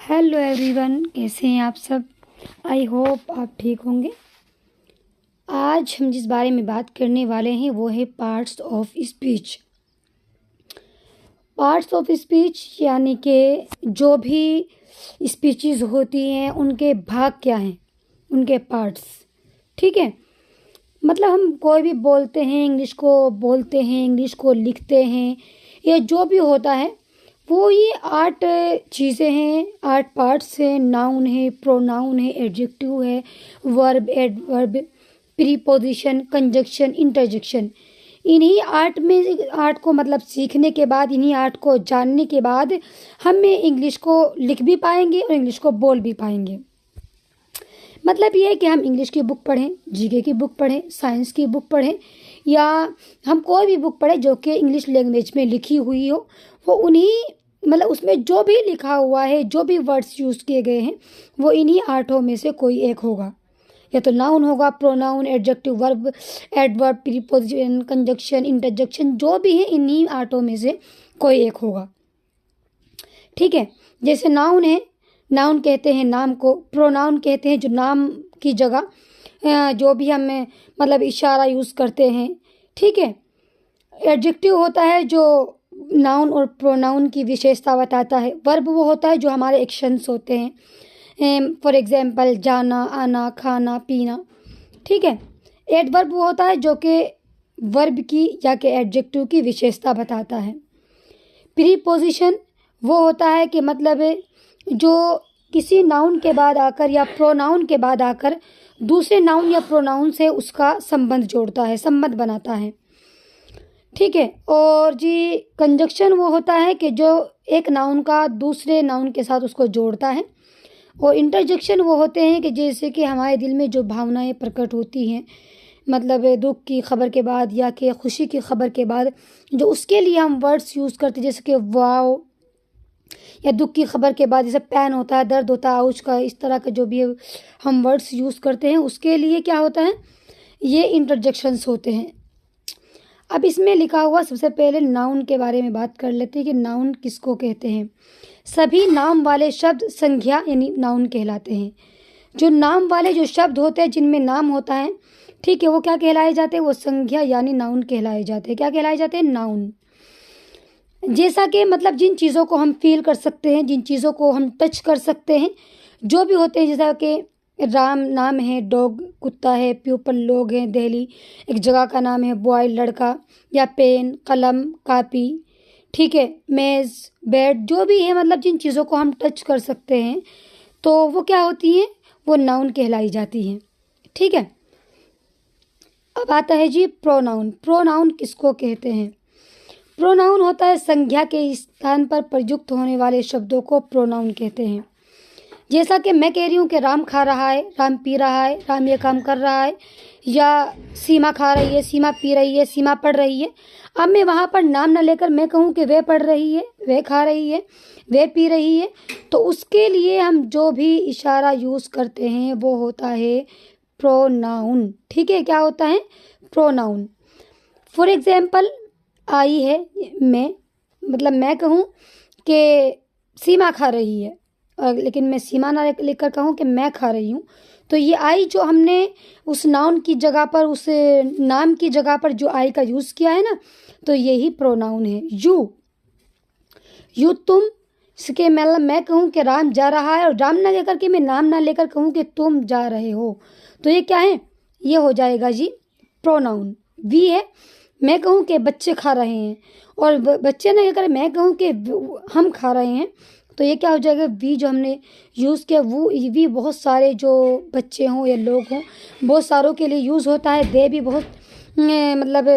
Hello everyone, कैसे हैं आप सब। आई होप आप ठीक होंगे। आज हम जिस बारे में बात करने वाले हैं वो है parts of speech. Parts of speech यानी कि जो भी स्पीचेस होती हैं उनके भाग क्या हैं, उनके पार्ट्स। ठीक है, मतलब हम कोई भी बोलते हैं, इंग्लिश को बोलते हैं, इंग्लिश को लिखते हैं, या जो भी होता है वो ये 8 चीज़ें हैं, 8 पार्ट्स हैं। नाउन है, प्रोनाउन है, एडजेक्टिव है, verb, adverb, preposition, conjunction, interjection. इन्हीं 8 में 8 को मतलब सीखने के बाद, इन्हीं 8 को जानने के बाद हमें इंग्लिश को लिख भी पाएंगे और इंग्लिश को बोल भी पाएंगे। मतलब ये है कि हम इंग्लिश की बुक पढ़ें, जीके की बुक पढ़ें, साइंस की बुक पढ़ें, या हम कोई भी बुक पढ़ें जो कि इंग्लिश लैंग्वेज में लिखी हुई हो, वो उन्हीं मतलब उसमें जो भी लिखा हुआ है, जो भी वर्ड्स यूज़ किए गए हैं वो इन्हीं 8 में से कोई एक होगा। या तो नाउन होगा, pronoun, adjective, verb, adverb, preposition, conjunction, interjection, जो भी है इन्हीं 8 में से कोई एक होगा। ठीक है, जैसे नाउन है, नाउन कहते हैं नाम को, प्रोनाउन कहते हैं जो नाम की जगह जो भी हम मतलब इशारा यूज़ करते हैं। ठीक है, एडजेक्टिव होता है जो नाउन और प्रोनाउन की विशेषता बताता है। वर्ब वो होता है जो हमारे एक्शंस होते हैं, फॉर एग्जांपल जाना, आना, खाना, पीना। ठीक है, एडवर्ब वो होता है जो कि वर्ब की या कि एडजेक्टिव की विशेषता बताता है। प्रीपोजिशन वो होता है कि मतलब जो किसी नाउन के बाद आकर या प्रोनाउन के बाद आकर दूसरे नाउन या प्रोनाउन से उसका संबंध जोड़ता है, संबंध बनाता है। ठीक है, और जी कंजक्शन वो होता है कि जो एक नाउन का दूसरे नाउन के साथ उसको जोड़ता है। और इंटरजेक्शन वो होते हैं कि जैसे कि हमारे दिल में जो भावनाएं प्रकट होती हैं, मतलब दुख की खबर के बाद या कि खुशी की खबर के बाद जो उसके लिए हम वर्ड्स यूज़ करते हैं, जैसे कि वाव, या दुख की खबर के बाद जैसे पैन होता है, दर्द होता है, आउच का, इस तरह के जो भी हम वर्ड्स यूज़ करते हैं उसके लिए क्या होता है, ये इंटरजेक्शंस होते हैं। अब इसमें लिखा हुआ सबसे पहले नाउन के बारे में बात कर लेते हैं कि नाउन किसको कहते हैं। सभी नाम वाले शब्द संज्ञा यानी नाउन कहलाते हैं। जो नाम वाले जो शब्द होते हैं जिनमें नाम होता है, ठीक है, वो क्या कहलाए जाते हैं, वो संज्ञा यानी नाउन कहलाए जाते हैं। क्या कहलाए जाते हैं, नाउन। जैसा कि मतलब जिन चीज़ों को हम फील कर सकते हैं, जिन चीज़ों को हम टच कर सकते हैं, जो भी होते हैं, जैसा कि राम नाम है, डॉग कुत्ता है, पीपल लोग हैं, दिल्ली एक जगह का नाम है, बॉय लड़का, या पेन कलम कापी। ठीक है, मेज़ बेड, जो भी है मतलब जिन चीज़ों को हम टच कर सकते हैं तो वो क्या होती हैं, वो नाउन कहलाई जाती हैं। ठीक है, अब आता है जी प्रोनाउन। प्रोनाउन किसको कहते हैं। प्रोनाउन होता है संज्ञा के स्थान पर प्रयुक्त होने वाले शब्दों को प्रोनाउन कहते हैं। जैसा कि मैं कह रही हूँ कि राम खा रहा है, राम पी रहा है, राम ये काम कर रहा है, या सीमा खा रही है, सीमा पी रही है, सीमा पढ़ रही है। अब मैं वहाँ पर नाम ना लेकर मैं कहूँ कि वे पढ़ रही है, वे खा रही है, वे पी रही है, तो उसके लिए हम जो भी इशारा यूज़ करते हैं वो होता है प्रोनाउन। ठीक है, क्या होता है, प्रोनाउन। फॉर एग्जाम्पल आई है, मैं मतलब मैं कहूँ कि सीमा खा रही है, लेकिन मैं सीमा ना लेकर कहूँ कि मैं खा रही हूँ, तो ये आई जो हमने उस नाउन की जगह पर, उस नाम की जगह पर जो आई का यूज़ किया है ना, तो यही प्रोनाउन है। यू तुम, इसके मतलब मैं कहूँ कि राम जा रहा है और राम ना लेकर के मैं नाम ना लेकर कहूँ कि तुम जा रहे हो, तो ये क्या है, ये हो जाएगा जी प्रोनाउन। वी है, मैं कहूँ कि बच्चे खा रहे हैं और बच्चे ना लेकर मैं कहूँ कि हम खा रहे हैं, तो ये क्या हो जाएगा, वी जो हमने यूज़ किया वो वी बहुत सारे जो बच्चे हों या लोग हों बहुत सारों के लिए यूज़ होता है। दे भी बहुत मतलब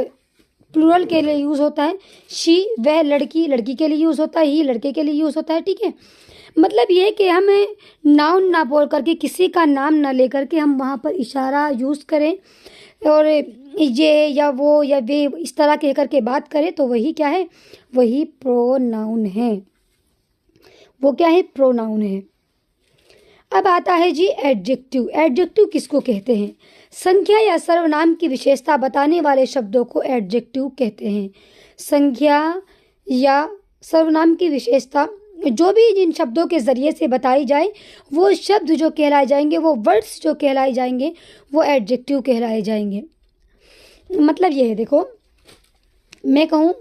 प्लूरल के लिए यूज़ होता है। शी वह लड़की, लड़की के लिए यूज़ होता है। ही लड़के के लिए यूज़ होता है। ठीक है, मतलब ये कि हमें नाउन ना बोल करके, किसी का नाम ना लेकर के हम वहाँ पर इशारा यूज़ करें और ये या वो या वे इस तरह कह करके बात करें, तो वही क्या है, वही प्रोनाउन है। वो क्या है, प्रोनाउन है। अब आता है जी एडजेक्टिव। एडजेक्टिव किसको कहते हैं, संख्या या सर्वनाम की विशेषता बताने वाले शब्दों को एडजेक्टिव कहते हैं। संख्या या सर्वनाम की विशेषता जो भी जिन शब्दों के ज़रिए से बताई जाए वो शब्द जो कहलाए जाएंगे, वो वर्ड्स जो कहलाए जाएंगे, वो एडजेक्टिव कहलाए जाएंगे। मतलब ये है, देखो मैं कहूँ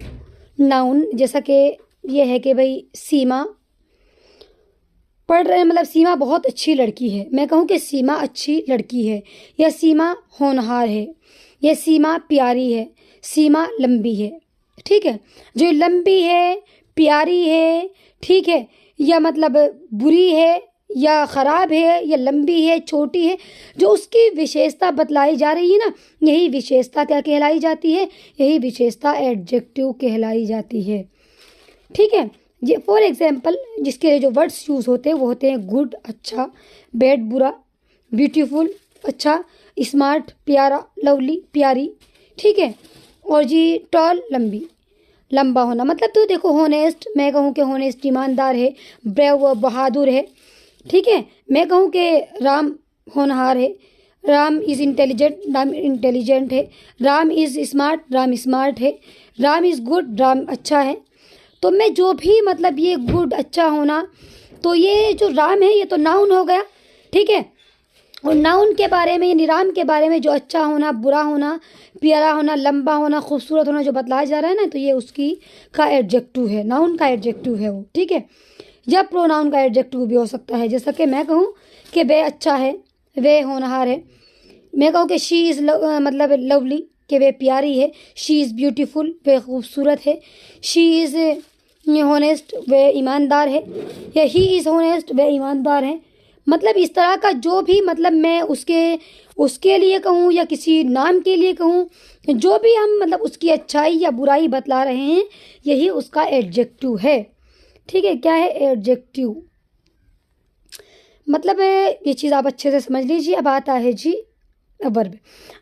नाउन, जैसा कि ये है कि भाई सीमा पढ़ रहे हैं, मतलब सीमा बहुत अच्छी लड़की है। मैं कहूँ कि सीमा अच्छी लड़की है, या सीमा होनहार है, या सीमा प्यारी है, सीमा लंबी है। ठीक है, जो लंबी है, प्यारी है, ठीक है, या मतलब बुरी है या ख़राब है, या लंबी है, छोटी है, जो उसकी विशेषता बतलाई जा रही है ना, यही विशेषता क्या कहलाई जाती है? यही विशेषता एडजेक्टिव कहलाई जाती है। ठीक है, ये फॉर एग्जाम्पल जिसके लिए जो वर्ड्स यूज़ होते हैं वो होते हैं गुड अच्छा, बैड बुरा, ब्यूटीफुल अच्छा, स्मार्ट प्यारा, लवली प्यारी। ठीक है, और जी टॉल लंबी, लंबा होना। मतलब तो देखो होनेस्ट, मैं कहूँ कि होनेस्ट ईमानदार है, ब्रेव बहादुर है। ठीक है, मैं कहूँ कि राम होनहार है, Ram is intelligent, Ram intelligent है, Ram is smart, Ram smart है, राम इज़ गुड, राम अच्छा है। तो मैं जो भी मतलब ये गुड अच्छा होना, तो ये जो राम है ये तो नाउन हो गया। ठीक है, और नाउन के बारे में, यानी राम के बारे में जो अच्छा होना, बुरा होना, प्यारा होना, लंबा होना, खूबसूरत होना जो बतलाया जा रहा है ना, तो ये उसकी का एडजेक्टिव है, नाउन का एडजेक्टिव है वो। ठीक है, या प्रोनाउन का एडजेक्टिव भी हो सकता है। जैसा कि मैं कहूँ कि वे अच्छा है, वे होनहार है। मैं कहूँ कि शी इज़ मतलब लवली, कि वे प्यारी है। शी इज़ ब्यूटीफुल, वे खूबसूरत है। शी इज़ होनेस्ट, वे ईमानदार है। या ही इज़ होनेस्ट, वे ईमानदार है। मतलब इस तरह का जो भी मतलब मैं उसके लिए कहूँ या किसी नाम के लिए कहूँ, जो भी हम मतलब उसकी अच्छाई या बुराई बतला रहे हैं, यही उसका एडजेक्टिव है। ठीक है, क्या है एडजेक्टिव? मतलब ये चीज़ आप अच्छे से समझ लीजिए। अब आता है जी वर्ब।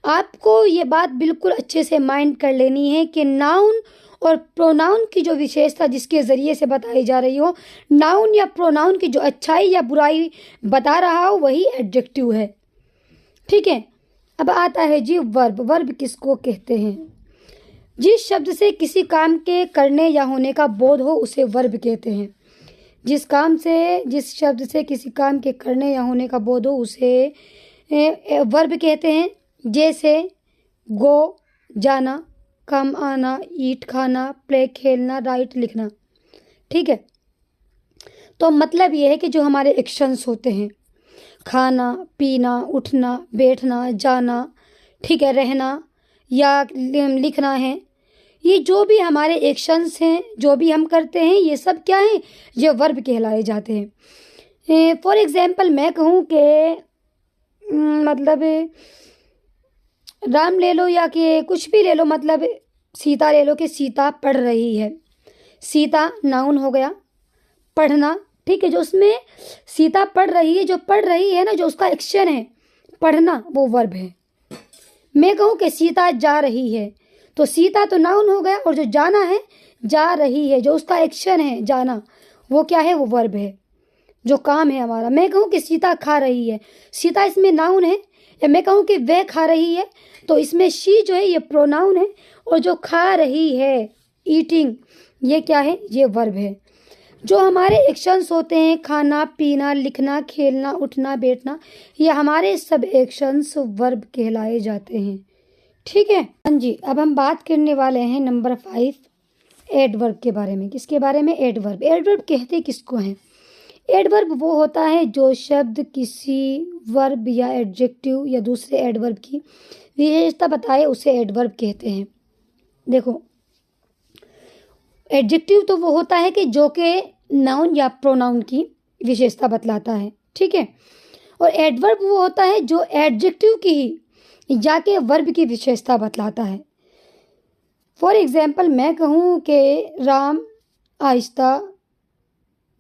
आपको ये बात बिल्कुल अच्छे से माइंड कर लेनी है कि नाउन और प्रोनाउन की जो विशेषता जिसके ज़रिए से बताई जा रही हो, नाउन या प्रोनाउन की जो अच्छाई या बुराई बता रहा हो, वही एडजेक्टिव है। ठीक है, अब आता है जी वर्ब। वर्ब किसको कहते हैं? जिस शब्द से किसी काम के करने या होने का बोध हो उसे वर्ब कहते हैं। जिस शब्द से किसी काम के करने या होने का बोध हो उसे वर्ब कहते हैं। जैसे गो जाना, कम आना, ईट खाना, प्ले खेलना, राइट लिखना। ठीक है, तो मतलब ये है कि जो हमारे एक्शंस होते हैं, खाना पीना, उठना बैठना, जाना, ठीक है, रहना या लिखना है, ये जो भी हमारे एक्शंस हैं, जो भी हम करते हैं, ये सब क्या है? ये वर्ब कहलाए जाते हैं। फॉर एग्जाम्पल मैं कहूँ कि मतलब राम ले लो या कि कुछ भी ले लो, मतलब सीता ले लो कि सीता पढ़ रही है। सीता नाउन हो गया, पढ़ना। ठीक है, जो उसमें सीता पढ़ रही है, जो पढ़ रही है ना, जो उसका एक्शन है पढ़ना, वो वर्ब है। मैं कहूँ कि सीता जा रही है, तो सीता तो नाउन हो गया, और जो जाना है, जा रही है, जो उसका एक्शन है जाना, वो क्या है? वो वर्ब है, जो काम है हमारा। मैं कहूँ कि सीता खा रही है, सीता इसमें नाउन है। या मैं कहूँ कि वह खा रही है, तो इसमें शी जो है ये प्रोनाउन है, और जो खा रही है ईटिंग, ये क्या है? ये वर्ब है। जो हमारे एक्शंस होते हैं, खाना पीना, लिखना, खेलना, उठना बैठना, ये हमारे सब एक्शंस वर्ब कहलाए जाते हैं। ठीक है, हाँ जी। अब हम बात करने वाले हैं नंबर 5 एडवर्ब के बारे में। किसके बारे में? एडवर्ब। एडवर्ब कहते किसको हैं? एडवर्ब वो होता है जो शब्द किसी वर्ब या एडजेक्टिव या दूसरे एडवर्ब की विशेषता बताए, उसे एडवर्ब कहते हैं। देखो, एडजेक्टिव तो वो होता है कि जो के नाउन या प्रोनाउन की विशेषता बतलाता है। ठीक है, और एडवर्ब वो होता है जो एडजेक्टिव की ही या के वर्ब की विशेषता बतलाता है। फॉर एग्जाम्पल मैं कहूँ कि राम आहिस्ता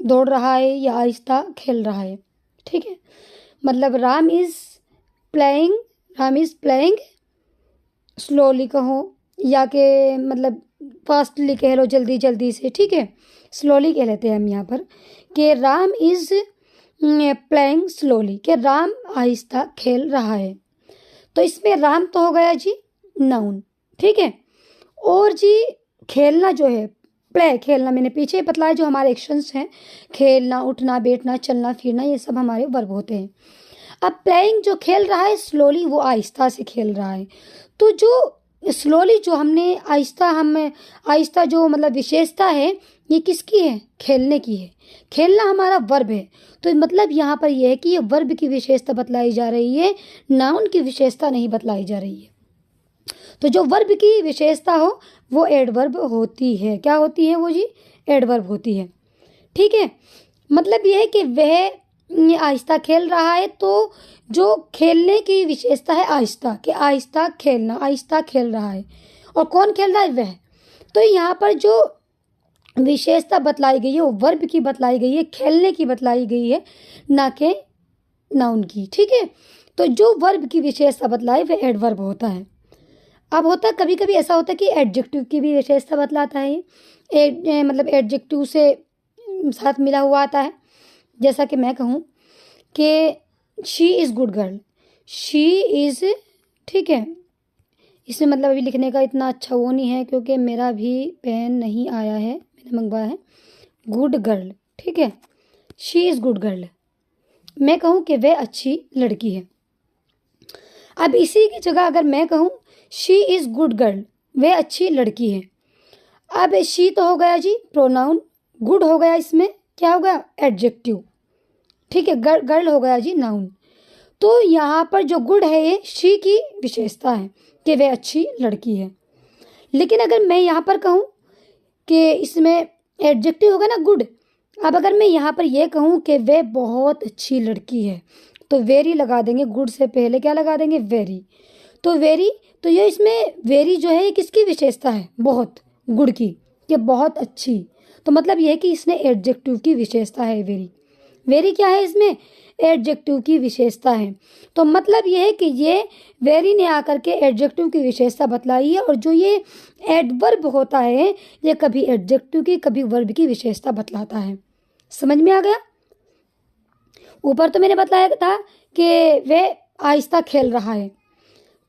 दौड़ रहा है या आहिस्ता खेल रहा है। ठीक है, मतलब राम इज़ प्लेइंग स्लोली कहो, या के मतलब फास्टली कह लो, जल्दी जल्दी से। ठीक है, स्लोली कह लेते हैं हम यहाँ पर कि राम इज़ प्लेइंग स्लोली, कि राम आहिस्ता खेल रहा है। तो इसमें राम तो हो गया जी नाउन। ठीक है, और जी खेलना जो है प्ले खेलना मैंने पीछे ही बतलाया, जो हमारे एक्शंस हैं, खेलना, उठना, बैठना, चलना फिरना, ये सब हमारे वर्ब होते हैं। अब प्लेइंग जो खेल रहा है स्लोली, वो आहिस्ता से खेल रहा है। तो जो स्लोली जो हमने आहिस्ता जो मतलब विशेषता है, ये किसकी है? खेलने की है। खेलना हमारा वर्ब है। तो मतलब यहाँ पर यह है कि ये वर्ब की विशेषता बतलाई जा रही है, नाउन की विशेषता नहीं बतलाई जा रही है। तो जो वर्ब की विशेषता हो वो एडवर्ब होती है। क्या होती है वो जी? एडवर्ब होती है। ठीक है, मतलब यह है कि वह आहिस्ता खेल रहा है, तो जो खेलने की विशेषता है आहिस्ता, कि आहिस्ता खेलना, आहिस्ता खेल रहा है। और कौन खेल रहा है? वह। तो यहाँ पर जो विशेषता बतलाई गई है वो वर्ब की बतलाई गई है, खेलने की बतलाई गई है, ना कि नाउन की। ठीक है, तो जो वर्ब की विशेषता बतलाई वह एडवर्ब होता है। अब होता कभी कभी ऐसा होता है कि एडजेक्टिव की भी विशेषता बतलाता है, मतलब एडजेक्टिव से साथ मिला हुआ आता है। जैसा कि मैं कहूँ कि she is good girl, she is, ठीक है, इसमें मतलब अभी लिखने का इतना अच्छा वो नहीं है क्योंकि मेरा भी पेन नहीं आया है, मैंने मंगवाया है। गुड गर्ल, ठीक है, शी इज़ गुड गर्ल, मैं कहूँ कि वह अच्छी लड़की है। अब इसी की जगह अगर मैं कहूँ शी इज़ गुड गर्ल, वह अच्छी लड़की है। अब शी तो हो गया जी प्रोनाउन, गुड हो गया, इसमें क्या हो गया? एडजेक्टिव। ठीक है, गर्ल हो गया जी नाउन। तो यहाँ पर जो गुड है ये शी की विशेषता है कि वह अच्छी लड़की है। लेकिन अगर मैं यहाँ पर कहूँ कि इसमें एडजेक्टिव होगा ना गुड, अब अगर मैं यहाँ पर यह कहूँ कि वह बहुत अच्छी लड़की है, तो वेरी लगा देंगे, गुड से पहले क्या लगा देंगे? वेरी। तो वेरी, तो ये इसमें वेरी जो है ये किसकी विशेषता है? बहुत, गुड की, कि बहुत अच्छी। तो मतलब यह है कि इसने एडजेक्टिव की विशेषता है वेरी। वेरी क्या है? इसमें एडजेक्टिव की विशेषता है। तो मतलब यह है कि ये वेरी ने आकर के एडजेक्टिव की विशेषता बतलाई है, और जो ये एडवर्ब होता है ये कभी एडजेक्टिव की कभी वर्ब की विशेषता बतलाता है। समझ में आ गया? ऊपर तो मैंने बताया था कि वह आहिस्ता खेल रहा है,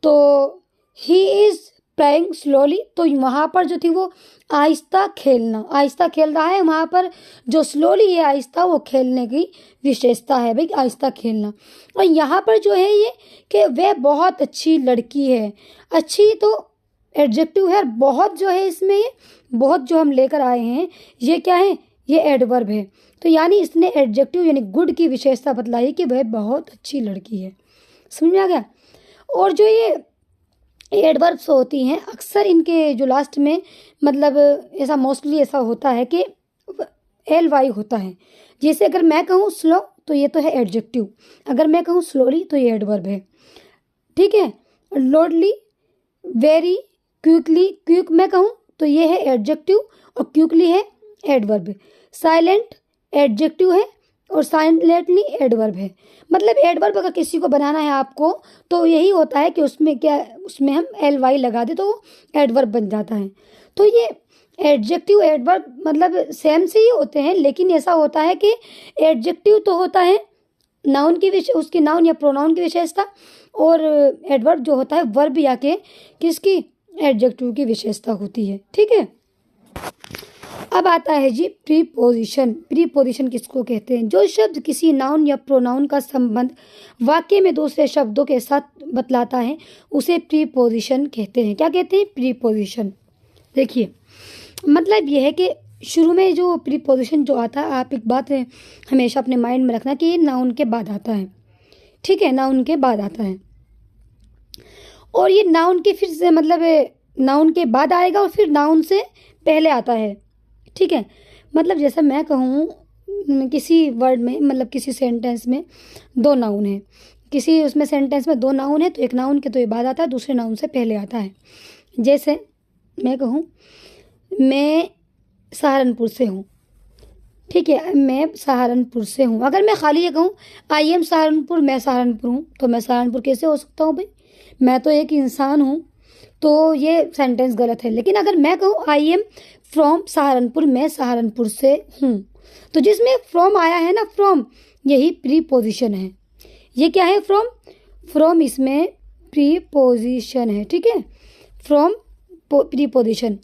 तो ही इज़ प्लेइंग स्लोली, तो वहाँ पर जो थी वो आहिस्ता खेलना, आहिस्ता खेल रहा है, वहाँ पर जो स्लोली है आहिस्ता, वो खेलने की विशेषता है भाई, आहिस्ता खेलना। और यहाँ पर जो है ये कि वह बहुत अच्छी लड़की है, अच्छी तो एडजेक्टिव है, और बहुत जो है इसमें ये बहुत जो हम लेकर आए हैं ये क्या है? ये एडवर्ब है। तो यानी इसने एडजेक्टिव यानी गुड की विशेषता बतलाई कि वह बहुत अच्छी लड़की है। समझ में आ गया? और जो ये एडवर्ब्स होती हैं अक्सर इनके जो लास्ट में मतलब ऐसा मोस्टली ऐसा होता है कि एल वाई होता है। जैसे अगर मैं कहूँ स्लो तो ये तो है एडजेक्टिव, अगर मैं कहूँ स्लोली तो ये एडवर्ब है। ठीक है, लोडली, वेरी, क्विकली, क्विक मैं कहूँ तो ये है एडजेक्टिव और क्विकली है एडवर्ब। साइलेंट एडजेक्टिव है और साइलेंटली एडवर्ब है। मतलब एडवर्ब अगर किसी को बनाना है आपको तो यही होता है कि उसमें क्या, उसमें हम एल वाई लगा दे तो वो एडवर्ब बन जाता है। तो ये एडजेक्टिव एडवर्ब मतलब सेम से ही होते हैं, लेकिन ऐसा होता है कि एडजेक्टिव तो होता है नाउन की उसकी नाउन या प्रोनाउन की विशेषता, और एडवर्ब जो होता है वर्ब या के किसकी? एडजेक्टिव की विशेषता होती है। ठीक है, अब आता है जी प्रीपोजिशन। प्रीपोजिशन किसको कहते हैं? जो शब्द किसी नाउन या प्रोनाउन का संबंध वाक्य में दूसरे शब्दों के साथ बतलाता है उसे प्रीपोजिशन कहते हैं। क्या कहते हैं? प्रीपोजिशन। देखिए मतलब यह है कि शुरू में जो प्रीपोजिशन जो आता है, आप एक बात है हमेशा अपने माइंड में रखना कि ये नाउन के बाद आता है। ठीक है, नाउन के बाद आता है, और ये नाउन के फिर से मतलब नाउन के बाद आएगा और फिर नाउन से पहले आता है। ठीक है, मतलब जैसा मैं कहूँ किसी वर्ड में मतलब किसी सेंटेंस में दो नाउन है, किसी उसमें सेंटेंस में दो नाउन है, तो एक नाउन के तो ये बाद आता है, दूसरे नाउन से पहले आता है। जैसे मैं कहूँ मैं सहारनपुर से हूँ। ठीक है, मैं सहारनपुर से हूँ। अगर मैं खाली ये कहूँ आई एम सहारनपुर, मैं सहारनपुर हूँ, तो मैं सहारनपुर कैसे हो सकता हूँ भाई? मैं तो एक इंसान हूँ, तो ये सेंटेंस गलत है। लेकिन अगर मैं कहूँ आई एम फ्रॉम सहारनपुर, मैं सहारनपुर से हूँ, तो जिसमें फ्रॉम आया है ना, फ्रॉम, यही प्रीपोजिशन है। ये क्या है? फ्रॉम। फ्रॉम इसमें प्रीपोजिशन है। ठीक है, फ्रॉम प्रीपोजिशन।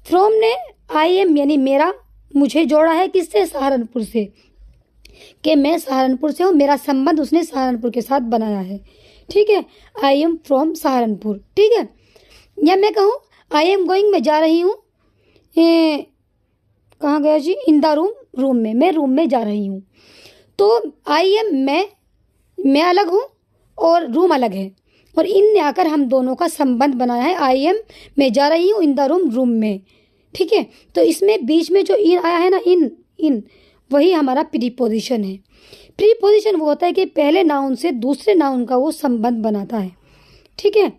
फ्रॉम ने आई एम यानी मेरा, मुझे जोड़ा है किससे, सहारनपुर से, कि मैं सहारनपुर से हूँ, मेरा संबंध उसने सहारनपुर के साथ बनाया है। ठीक है, आई एम फ्रॉम सहारनपुर। ठीक है, या मैं कहूँ आई एम गोइंग, मैं जा रही हूँ, कहाँ गया जी, इन द रूम, रूम में, मैं रूम में जा रही हूँ। तो आई एम मैं अलग हूँ और रूम अलग है, और इन ने आकर हम दोनों का संबंध बनाया है। आई एम मैं जा रही हूँ, इन द रूम, रूम में। ठीक है, तो इसमें बीच में जो इन आया है ना, इन वही हमारा प्रीपोजिशन है। प्रीपोजिशन वो होता है कि पहले नाउन से दूसरे नाउन का वो संबंध बनाता है। ठीक है,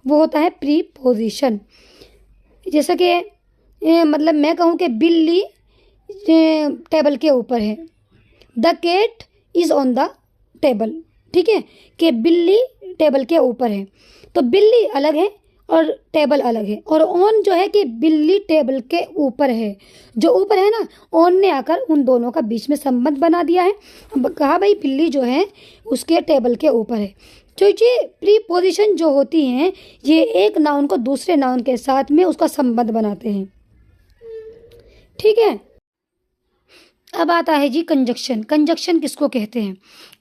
वो होता है प्रीपोजिशन। जैसा कि मतलब मैं कहूँ कि बिल्ली टेबल के ऊपर है, the cat is on the table. ठीक है, कि बिल्ली टेबल के ऊपर है, तो बिल्ली अलग है और टेबल अलग है, और ऑन जो है कि बिल्ली टेबल के ऊपर है, जो ऊपर है ना, ऑन ने आकर उन दोनों का बीच में संबंध बना दिया है। कहा भाई बिल्ली जो है उसके टेबल के ऊपर है। तो ये प्रीपोजिशन जो होती हैं, ये एक नाउन को दूसरे नाउन के साथ में उसका संबंध बनाते हैं। ठीक है, अब आता है जी कंजक्शन। कंजक्शन किसको कहते हैं?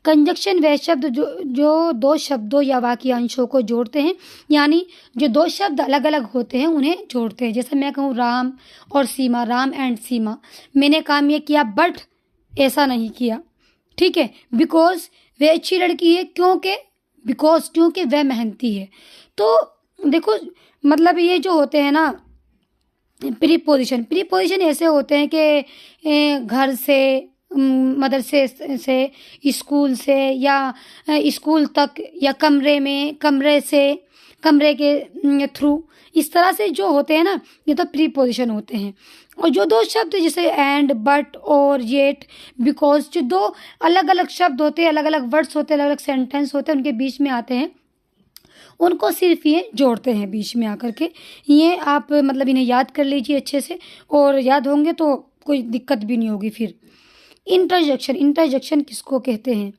कंजक्शन वह शब्द जो दो शब्दों या वाक्यांशों को जोड़ते हैं, यानी जो दो शब्द अलग अलग होते हैं उन्हें जोड़ते हैं। जैसे मैं कहूँ राम और सीमा, राम एंड सीमा, मैंने काम ये किया बट ऐसा नहीं किया। ठीक है, बिकॉज वह अच्छी लड़की है, क्योंकि वह मेहनती है। तो देखो, मतलब ये जो होते हैं ना प्रीपोजिशन ऐसे होते हैं कि घर से, मदरसे से, स्कूल से, या स्कूल तक, या कमरे से, कमरे के थ्रू, इस तरह से जो होते हैं ना, ये तो प्रीपोजिशन होते हैं। और जो दो शब्द जैसे एंड, बट और येट, बिकॉज, जो दो अलग अलग शब्द होते हैं, अलग अलग वर्ड्स होते हैं, अलग अलग सेंटेंस होते हैं, उनके बीच में आते हैं, उनको सिर्फ ये जोड़ते हैं बीच में आकर के। ये आप मतलब इन्हें याद कर लीजिए अच्छे से, और याद होंगे तो कोई दिक्कत भी नहीं होगी फिर। इंटरजेक्शन किसको कहते हैं?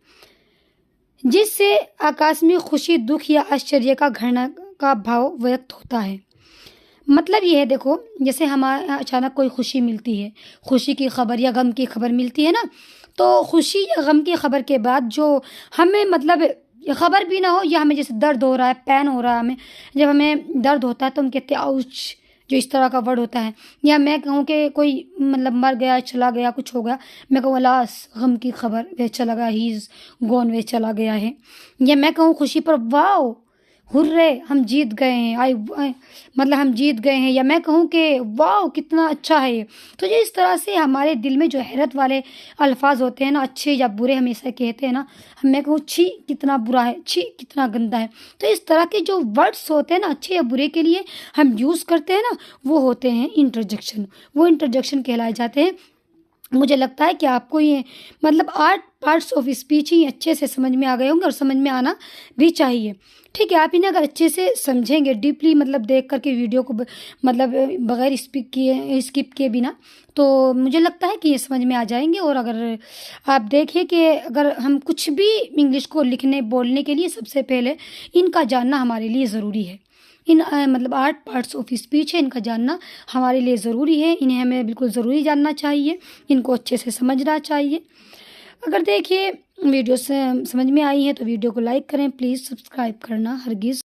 जिससे आकाश में खुशी, दुख या आश्चर्य का घृणा का भाव व्यक्त होता है। मतलब ये है, देखो जैसे हमारे अचानक कोई खुशी मिलती है, खुशी की खबर या गम की खबर मिलती है ना, तो खुशी या गम की खबर के बाद जो हमें मतलब खबर भी ना हो, या हमें जैसे दर्द हो रहा है, पेन हो रहा है, हमें जब हमें दर्द होता है तो हम कहते हैं आउच, जो इस तरह का वर्ड होता है। या मैं कहूँ कि कोई मतलब मर गया, चला गया, कुछ हो गया, मैं कहूँ अलास, गम की खबर, वह चला गया, ही इज़ गॉन, वह चला गया है। या मैं कहूँ खुशी पर, वाओ, हुर्रे, हम जीत गए हैं, मतलब हम जीत गए हैं। या मैं कहूँ कि वाओ कितना अच्छा है ये। तो ये इस तरह से हमारे दिल में जो हैरत वाले अल्फाज होते हैं ना, अच्छे या बुरे हमेशा कहते हैं ना, मैं कहूँ छी कितना बुरा है, छी कितना गंदा है। तो इस तरह के जो वर्ड्स होते हैं ना, अच्छे या बुरे के लिए हम यूज़ करते हैं ना, वो होते हैं इंटरजेक्शन, वो इंटरजेक्शन कहलाए जाते हैं। मुझे लगता है कि आपको ये मतलब 8 पार्ट्स ऑफ स्पीच ही अच्छे से समझ में आ गए होंगे, और समझ में आना भी चाहिए। ठीक है, आप इन्हें अगर अच्छे से समझेंगे, डीपली मतलब देख करके वीडियो को मतलब बगैर स्किप किए बिना, तो मुझे लगता है कि ये समझ में आ जाएंगे। और अगर आप देखिए कि अगर हम कुछ भी इंग्लिश को लिखने बोलने के लिए, सबसे पहले इनका जानना हमारे लिए ज़रूरी है। इन मतलब 8 पार्ट्स ऑफ स्पीच है, इनका जानना हमारे लिए ज़रूरी है। इन्हें हमें बिल्कुल ज़रूरी जानना चाहिए, इनको अच्छे से समझना चाहिए। अगर देखिए वीडियो से समझ में आई है तो वीडियो को लाइक करें, प्लीज़ सब्सक्राइब करना हरगिज़